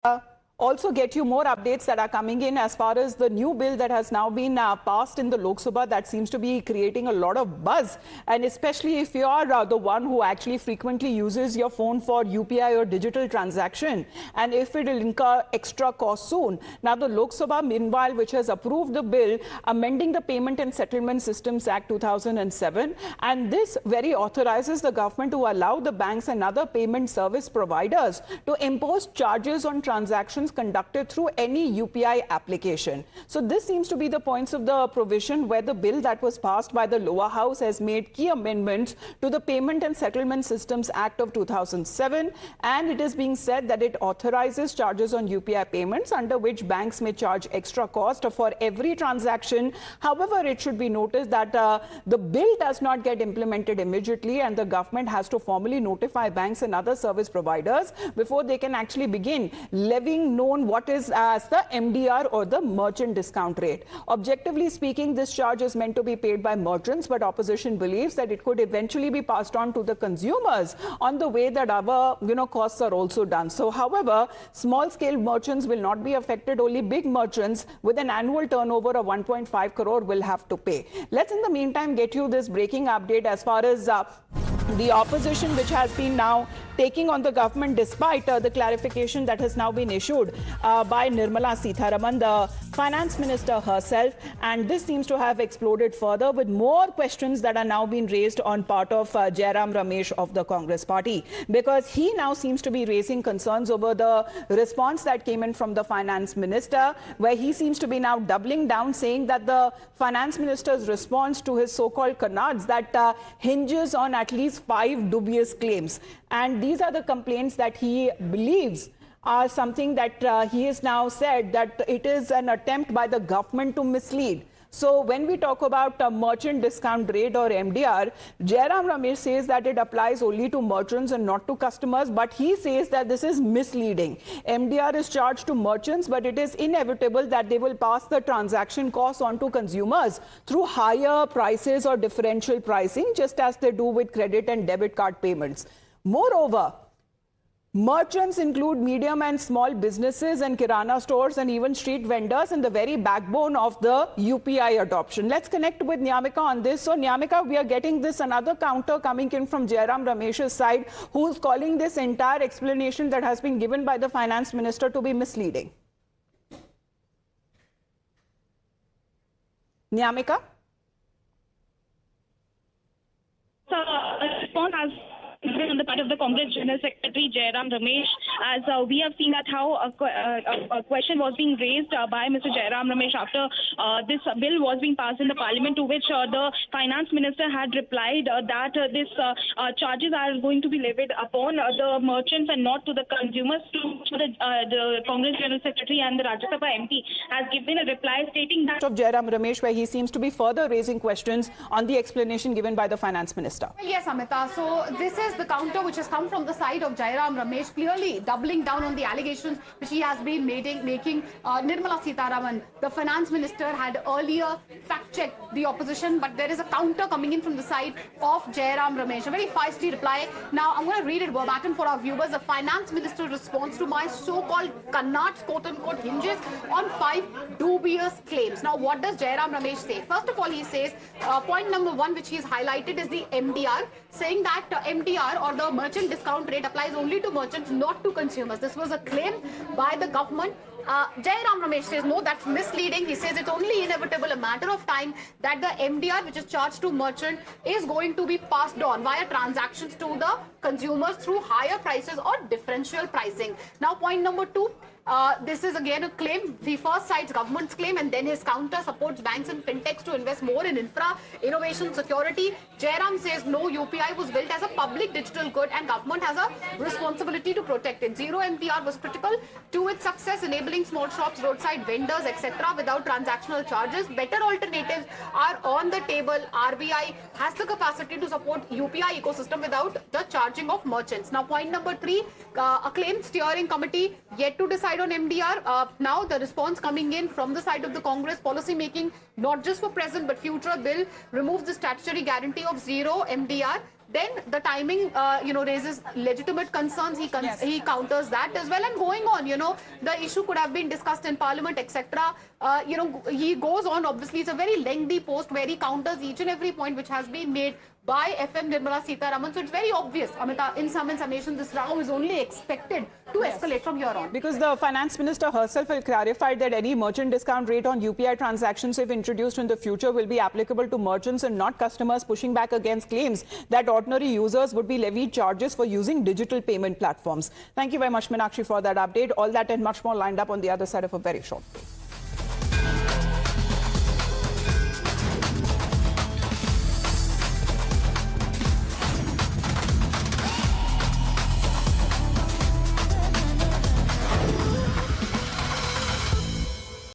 Also get you more updates that are coming in as far as the new bill that has now been passed in the Lok Sabha that seems to be creating a lot of buzz, and especially if you are the one who actually frequently uses your phone for UPI or digital transaction, and if it will incur extra cost soon. Now the Lok Sabha meanwhile, which has approved the bill amending the Payment and Settlement Systems Act 2007, and this very authorizes the government to allow the banks and other payment service providers to impose charges on transactions conducted through any UPI application. So this seems to be the points of the provision where the bill that was passed by the lower house has made key amendments to the Payment and Settlement Systems Act of 2007, and it is being said that it authorizes charges on UPI payments under which banks may charge extra cost for every transaction. However, it should be noticed that the bill does not get implemented immediately, and the government has to formally notify banks and other service providers before they can actually begin levying known what is as the MDR or the merchant discount rate. Objectively speaking, this charge is meant to be paid by merchants, but opposition believes that it could eventually be passed on to the consumers on the way that our costs are also done. So however, small scale merchants will not be affected. Only big merchants with an annual turnover of 1.5 crore will have to pay. Let's in the meantime get you this breaking update as far as the opposition, which has been now taking on the government despite the clarification that has now been issued by Nirmala Sitharaman, the finance minister herself, and this seems to have exploded further with more questions that are now being raised on part of Jayaram Ramesh of the Congress party, because he now seems to be raising concerns over the response that came in from the finance minister, where he seems to be now doubling down, saying that the finance minister's response to his so-called canards that hinges on at least 5 dubious claims, and these are the complaints that he believes are something that he has now said that it is an attempt by the government to mislead. So when we talk about a merchant discount rate or MDR, Jayaram Ramesh says that it applies only to merchants and not to customers, but he says that this is misleading. MDR is charged to merchants, but it is inevitable that they will pass the transaction costs on to consumers through higher prices or differential pricing, just as they do with credit and debit card payments. Moreover, merchants include medium and small businesses and kirana stores and even street vendors in the very backbone of the UPI adoption. Let's connect with Nyamika on this. So Nyamika, we are getting this another counter coming in from Jayaram Ramesh's side, who's calling this entire explanation that has been given by the finance minister to be misleading. Nyamika? Response has on the part of the Congress General Secretary Jayaram Ramesh, as we have seen that how a question was being raised by Mr. Jayaram Ramesh after this bill was being passed in the parliament, to which the finance minister had replied that this charges are going to be levied upon the merchants and not to the consumers. To the Congress General Secretary and the Rajya Sabha MP has given a reply stating that of Jayaram Ramesh, where he seems to be further raising questions on the explanation given by the finance minister. Well, yes, Amita. So this is the counter which has come from the side of Jayaram Ramesh, clearly doubling down on the allegations which he has been making. Nirmala Sitharaman, the finance minister, had earlier fact-checked the opposition, but there is a counter coming in from the side of Jayaram Ramesh. A very feisty reply. Now, I'm going to read it verbatim for our viewers. The finance minister's response to my so-called canards, quote-unquote, hinges on 5 dubious claims. Now, what does Jayaram Ramesh say? First of all, he says, point number 1, which he's highlighted, is the MDR, saying that MDR or the merchant discount rate applies only to merchants, not to consumers. This was a claim by the government. Jayaram Ramesh says, no, that's misleading. He says it's only inevitable, a matter of time, that the MDR, which is charged to merchant, is going to be passed on via transactions to the consumers through higher prices or differential pricing. Now, point number 2, this is again a claim. He first cites government's claim, and then his counter supports banks and fintechs to invest more in infra, innovation, security. Jayaram says no, UPI was built as a public digital good and government has a responsibility to protect it. Zero MDR was critical to its success, enabling small shops, roadside vendors, etc. without transactional charges. Better alternatives are on the table. RBI has the capacity to support UPI ecosystem without the charging of merchants. Now, point number 3, a claim steering committee yet to decide on MDR. Now, the response coming in from the side of the Congress policy making, not just for present but future bill, removes the statutory guarantee of zero MDR. then the timing, raises legitimate concerns. He counters that as well. And going on, the issue could have been discussed in Parliament, etc. He goes on. Obviously, it's a very lengthy post where he counters each and every point which has been made by FM Nirmala Sitharaman. So it's very obvious, Amita, in summation, this row is only expected to escalate from here on. Because the finance minister herself will clarify that any merchant discount rate on UPI transactions, if introduced in the future, will be applicable to merchants and not customers, pushing back against claims that ordinary users would be levied charges for using digital payment platforms. Thank you very much, Meenakshi, for that update. All that and much more lined up on the other side of a very short break.